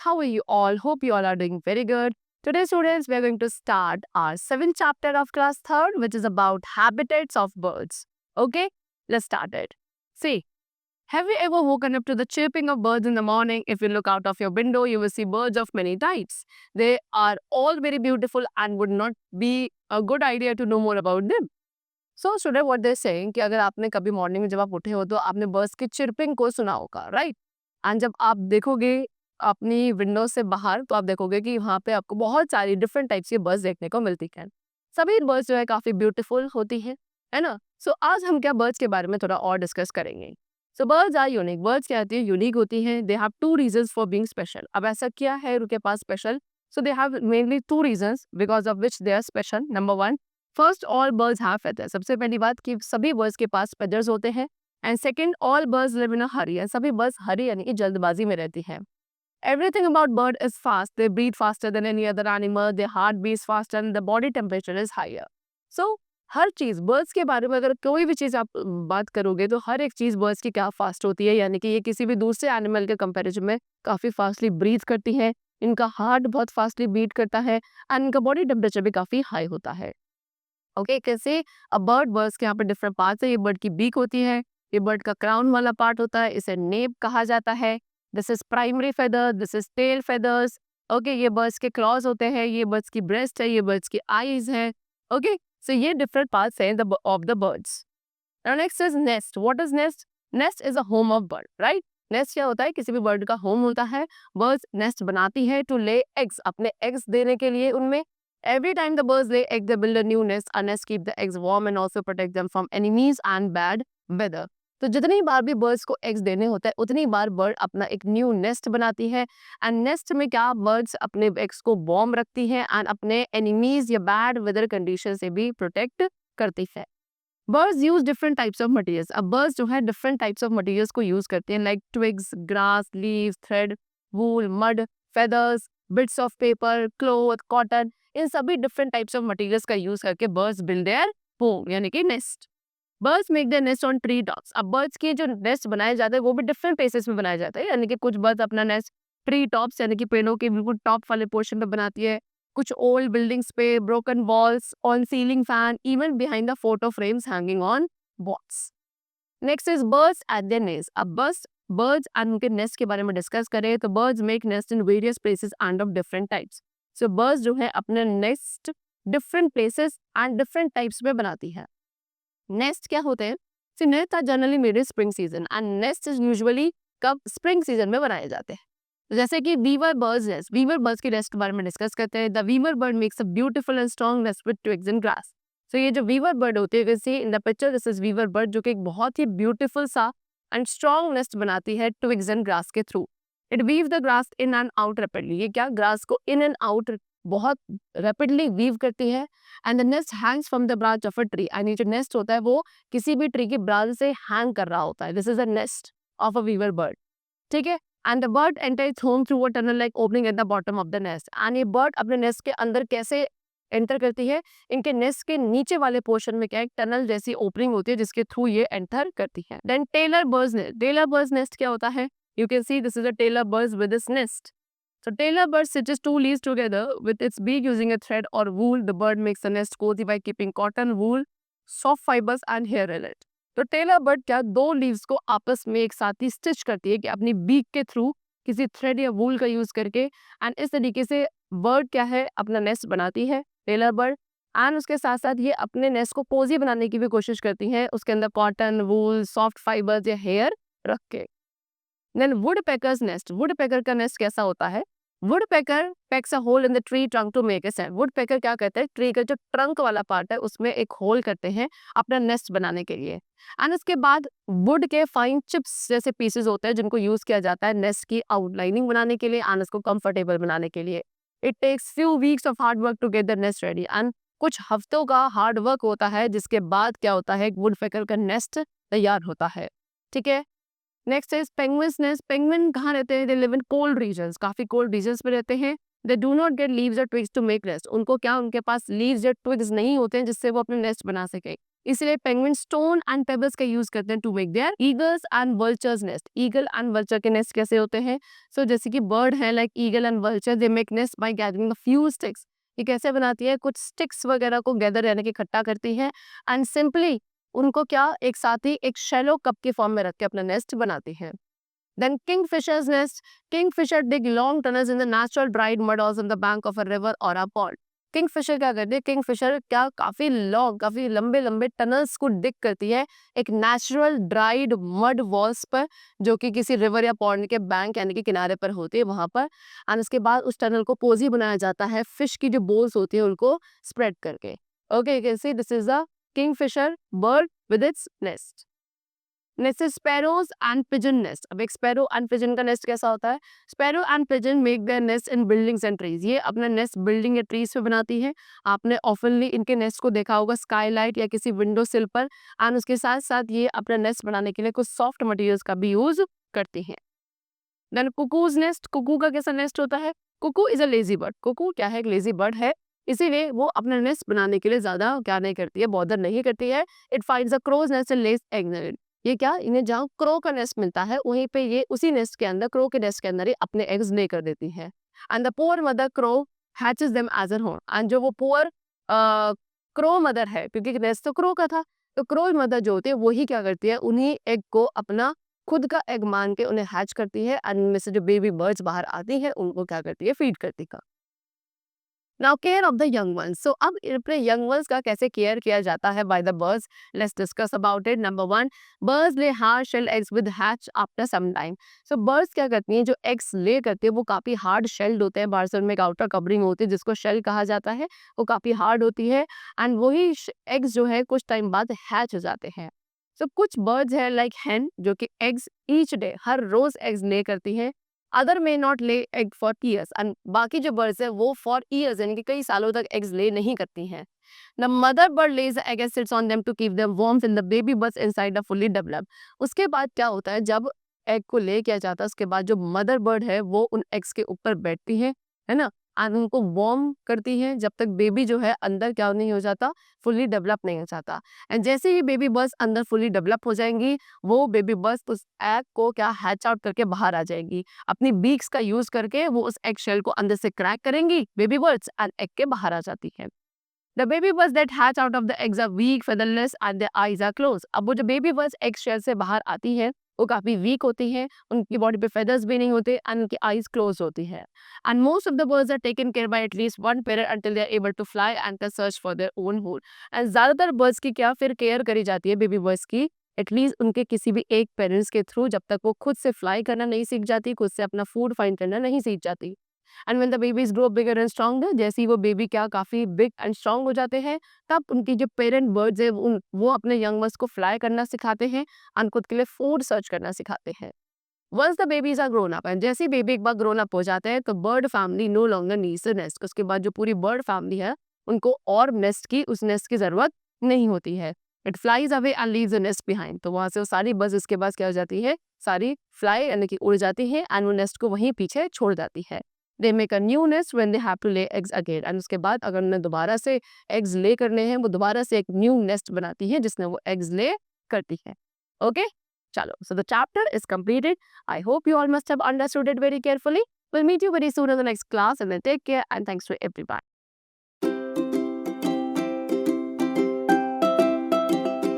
How are you all? Hope you all are doing very good. Today, students, we are going to start our seventh chapter of class third, which is about habitats of birds. Okay, let's start it. See, have you ever woken up to the chirping of birds in the morning? If you look out of your window, you will see birds of many types. They are all very beautiful and would not be a good idea to know more about them. So student what they saying कि अगर आपने कभी morning में जब आप उठे हो तो आपने बर्ड्स की चिरपिंग को सुना होगा, राइट? एंड जब आप देखोगे अपनी विंडो से बाहर तो आप देखोगे कि वहाँ पे आपको बहुत सारी डिफरेंट टाइप्स की बर्ड्स देखने को मिलती हैं। सभी बर्ड्स जो है काफ़ी ब्यूटीफुल होती है ना? सो आज हम क्या बर्ड्स के बारे में थोड़ा और डिस्कस करेंगे। So birds are unique. Birds क्या होती है? यूनिक होती हैं। They have two reasons for being special. अब ऐसा क्या है उनके पास special? So they have mainly two reasons because of which they are special. Number one, first all birds have feathers. सबसे पहली बात कि सभी बर्ड्स के पास फेदर्स होते हैं। And second, all birds live in a hurry. सभी बर्ड्स हरी यानी कि जल्दबाजी में रहती हैं। Everything about bird is fast. They breathe faster than any other animal. They heart beats faster and the body temperature is higher. So हर चीज birds के बारे में अगर कोई भी चीज आप बात करोगे तो हर एक चीज बर्ड्स की क्या फास्ट होती है, यानी कि ये किसी भी दूसरे एनिमल के कंपैरिजन में काफी फास्टली ब्रीथ करती है। इनका हार्ट बहुत फास्टली बीट करता है एंड इनका बॉडी टेम्परेचर भी काफी हाई होता है। ओके, कैसे? अब बर्ड्स के यहाँ पे डिफरेंट पार्ट्स है। ये बर्ड की बीक होती है, ये बर्ड का क्राउन वाला पार्ट होता है, इसे नेप कहा जाता है। This is primary feather, this is tail feathers. Okay, ये बर्ड्स के क्लॉज होते हैं, ये बर्ड्स की ब्रेस्ट है, ये बर्ड्स की आईज है। ओके, सो ये डिफरेंट पार्ट्स हैं of the birds. Now next is nest. What is nest? Nest is a home of bird, right? Nest क्या होता है? किसी भी बर्ड का होम होता है। बर्ड्स नेस्ट बनाती है टू ले एग्स, अपने एग्स देने के लिए उनमें। Every time the birds lay egg, they build a new nest. A nest keep the eggs warm and also protect them from enemies and bad weather. तो जितनी बार भी बर्ड्स को eggs देने होते हैं उतनी बार बर्ड अपना एक न्यू नेस्ट बनाती है। एंड नेस्ट में क्या, बर्ड्स अपने एग्स को वार्म रखती है एंड अपने एनिमीज या बैड वेदर कंडीशन से भी प्रोटेक्ट करती है। Birds use different types of materials. अब बर्ड्स जो है डिफरेंट टाइप्स ऑफ मटेरियल्स को यूज करते हैं, like twigs, grass, leaves, thread, wool, mud, feathers, bits of paper, cloth, cotton. इन सभी डिफरेंट टाइप्स ऑफ मटेरियल्स का यूज करके बर्ड्स बिल्ड देयर होम यानी कि nest. Birds make their nest on tree tops. अब birds के जो nest बनाए जाते हैं वो भी डिफरेंट प्लेसेस में बनाए जाते हैं, यानी कि कुछ बर्ड्स अपना नेस्ट ट्री टॉप्स यानी कि पेड़ों के बिल्कुल टॉप वाले पोर्शन पे बनाती है, कुछ ओल्ड बिल्डिंग्स पे, broken walls, on ceiling fan, even behind the photo frames hanging on walls. Next is birds eight there nest. अब बस बर्ड्स एंड उनके नेस्ट के बारे में डिस्कस करें तो birds make nest in various places and of different types. So birds जो है अपने nest different places and different types में बनाती है। नेस्ट क्या होते हैं? So nest are generally made in spring season and nest is usually कब, स्प्रिंग सीजन में बनाए जाते हैं। जैसे कि weaver birds nest. Weaver birds के नेस्ट के बारे में डिस्कस करते हैं। The weaver bird makes a beautiful and strong nest with twigs and grass. So ये जो वीवर बर्ड होती है, जैसे in the picture this is weaver bird, जो कि एक बहुत ही ब्यूटीफुल सा एंड स्ट्रॉन्ग नेस्ट बनाती है ट्विग्स एंड ग्रास के through. It weave the grass in and out rapidly. ये क्या, ग्रास को इन एंड आउट बहुत रैपिडली वीव करती है। And the nest hangs from the branch of a tree. And ये जो नेस्ट होता है वो किसी भी ट्री की ब्रांच से हैंग कर रहा होता है। This is a nest of a weaver bird, ठीक है। And the bird enter its home through a tunnel like opening at the bottom of the nest. And ये बर्ड अपने नेस्ट के अंदर कैसे एंटर करती है? इनके नेस्ट के नीचे वाले पोर्शन में क्या एक टनल जैसी ओपनिंग होती है जिसके थ्रू ये एंटर करती है। Then tailor birds nest. Tailor birds nest क्या होता है? You can see this is a tailor birds with this nest. So tailor bird stitches two leaves together with its beak using a thread or wool. The bird makes a nest cozy by keeping cotton, wool, soft fibers and hair in it. तो tailor bird क्या दो leaves को आपस में एक साथ ही stitch करती है कि अपनी बीक के थ्रू किसी थ्रेड या वूल का यूज करके। एंड इस तरीके से बर्ड क्या है अपना नेस्ट बनाती है टेलर बर्ड। एंड उसके साथ साथ ये अपने नेस्ट को कोजी बनाने की भी कोशिश करती है, उसके अंदर कॉटन, वूल, सॉफ्ट फाइबर्स या हेयर रख के। Then woodpeckers nest. Woodpecker का नेस्ट कैसा होता है? Woodpecker pecks a hole in the tree trunk to make a set. Woodpecker क्या करते हैं? ट्री का जो ट्रंक वाला पार्ट है उसमें एक होल करते हैं अपना नेस्ट बनाने के लिए। एंड उसके बाद वुड के फाइन चिप्स जैसे पीसेस होते हैं जिनको यूज किया जाता है नेस्ट की आउटलाइनिंग बनाने के लिए एंड उसको कंफर्टेबल बनाने के लिए। It takes few weeks of hard work to get the nest ready. And कुछ हफ्तों का हार्ड वर्क होता है जिसके बाद क्या होता है, वुड पैकर का नेस्ट तैयार होता है, ठीक है। Next is penguins nest. Penguin कहाँ रहते हैं? They live in cold regions. काफी कोल्ड रीजन्स में रहते हैं। They do not get leaves और ट्विग्स टू मेक नेस्ट। उनको क्या, उनके पास लीव्स या ट्विग्स नहीं होते हैं जिससे वो अपने नेस्ट बना सके। इसलिए पेंगुइन स्टोन एंड पेबल्स का यूज करते हैं to make their eagles and vultures nest. Eagle and vulture के नेस्ट कैसे होते हैं? सो जैसे कि बर्ड है like eagle and vulture, they make nest by gathering a few sticks. ये कैसे बनाती है? कुछ स्टिक्स वगैरह को गैदर यानी कि इकट्ठा करती है एंड सिंपली उनको क्या एक साथ ही एक शैलो कप के फॉर्म में रख के अपना नेस्ट बनाती है। Then kingfisher's nest. Kingfisher dig long tunnels in the natural dried mud or on the bank of a river or a pond. Kingfisher क्या करती है? किंगफिशर क्या काफी लॉन्ग, काफी लंबे लंबे टनल्स को डिग करती है एक नेचुरल ड्राइड मड वॉल्स पर, जो कि किसी रिवर या पॉन्ड के बैंक यानी कि किनारे पर होती है वहां पर। एंड उसके बाद उस टनल को पोजी बनाया जाता है फिश की जो बोल्स होती है उनको स्प्रेड करके। Okay, you can see this is the Kingfisher bird with its nest. Next sparrows and pigeon nest. अब एक स्पैरो एंड पिजन का नेस्ट कैसा होता है? Sparrow and pigeon make their nest in buildings and trees. ये अपना नेस्ट बिल्डिंग या ट्रीज पे बनाती है। आपने ऑफनली इनके नेस्ट को देखा होगा स्काईलाइट या किसी विंडो सिल पर। एंड उसके साथ साथ ये अपना नेस्ट बनाने के लिए कुछ सॉफ्ट मटेरियल्स का भी यूज करती हैं। Then cuckoos nest. कुकू का कैसा नेस्ट होता है? Cuckoo is a lazy bird. Cuckoo क्या है? एक लेजी बर्ड है, इसीलिए वो अपना नेस्ट बनाने के लिए ज्यादा क्या नहीं करती है, बॉदर नहीं करती है। It finds a crow's nest and lays eggs in it. ये क्या, इन्हें जहाँ क्रो का नेस्ट मिलता है वहीं पे ये उसी नेस्ट के अंदर, क्रो के नेस्ट के अंदर ही अपने एग्स ले कर देती है। And the poor mother crow hatches them as a home. And जो वो पुअर क्रो मदर है, क्योंकि नेस्ट तो क्रो का था, तो क्रो मदर जो होती है वही क्या करती है, उन्हीं एग को अपना खुद का एग मान के उन्हें हैच करती है एंड उनमें से जो बेबी बर्ड्स बाहर आती हैं उनको क्या करती है, फीड करती है। Now care of the young ones. So अब अपने यंग वंस का कैसे केयर किया जाता है by the birds, let's discuss about it. Number 1, birds lay hard shell eggs with hatch after some time. So birds क्या करती हैं, जो एग्स ले करती है वो काफी हार्ड शेल्ड होते हैं। बाहर से उनमें एक आउटर कवरिंग होती है जिसको शेल कहा जाता है, वो काफी हार्ड होती है एंड वही एग्स जो है कुछ टाइम बाद हैच हो जाते हैं। सो कुछ बर्ड्स है लाइक hen जो कि एग्स ईच डे हर रोज एग्स ले करती है। अदर मे नॉट ले एग फॉर ईयर्स एंड बाकी जो बर्ड्स है वो फॉर ईयर्स यानी कि कई सालों तक एग्स ले नहीं करती हैं। The mother bird lays the egg and sits on them to keep them warm in the baby birds inside the fully developed. उसके बाद क्या होता है, जब एग को ले किया जाता है उसके बाद जो मदर बर्ड है वो उन एग्स के ऊपर बैठती है ना, एंड उनको वार्म करती है जब तक बेबी जो है अंदर क्या नहीं हो जाता, फुली डेवलप नहीं हो जाता। एंड जैसे ही बेबी बर्ड्स अंदर फुली डेवलप हो जाएंगी, वो बेबी बर्ड्स उस एग को क्या हैच आउट करके बाहर आ जाएगी। अपनी बीक्स का यूज करके वो उस एग शेल को अंदर से क्रैक करेंगी बेबी बर्ड्स एंड एग के बाहर आ जाती है। The baby birds that hatch out of the eggs are weak, featherless and their eyes are close. अब वो जो बेबी बर्ड्स एग शेल से बाहर आती है वो काफी वीक होती है, उनकी बॉडी पे फेदर्स भी नहीं होते एंड उनकी आईज क्लोज होती है। And most of the birds are taken care by at least one parent until they are able to fly and can search for their own hole. And ज्यादातर birds की क्या फिर केयर करी जाती है बेबी बर्ड्स की एटलीस्ट उनके किसी भी एक पेरेंट्स के थ्रू, जब तक वो खुद से फ्लाई करना नहीं सीख जाती, खुद से अपना फूड फाइंड करना नहीं सीख जाती। And when the babies grow bigger and stronger, जैसे ही वो बेबी क्या काफी बिग एंड स्ट्रॉन्ग हो जाते हैं, तब उनकी जो पेरेंट बर्ड्स है वो अपने यंग बर्ड्स को फ्लाई करना सिखाते हैं एंड खुद के लिए फूड सर्च करना सिखाते हैं। Once the babies are grown up, and जैसे ही बेबी एक बार ग्रोन अप हो जाते हैं तो bird family no longer needs a nest. उसके बाद जो पूरी बर्ड फैमिली है उनको और नेस्ट की, उस नेस्ट की जरूरत नहीं होती है। It flies away and leaves the nest behind. तो वहां से वो सारी बस इसके बाद क्या हो जाती है, सारी फ्लाई यानी कि उड़ जाती है एंड वो नेस्ट को वहीं पीछे छोड़ जाती है। They make a new nest when they have to lay eggs again. And उसके बाद अगर उन्हें दोबारा से एग्स ले करने हैं, वो दोबारा से एक न्यू नेस्ट बनाती है जिसमें वो एग्स ले करती है। ओके, चलो, so the chapter is completed. I hope you all must have understood it very carefully. We'll meet you very soon in the next class, and then take care and thanks to everybody.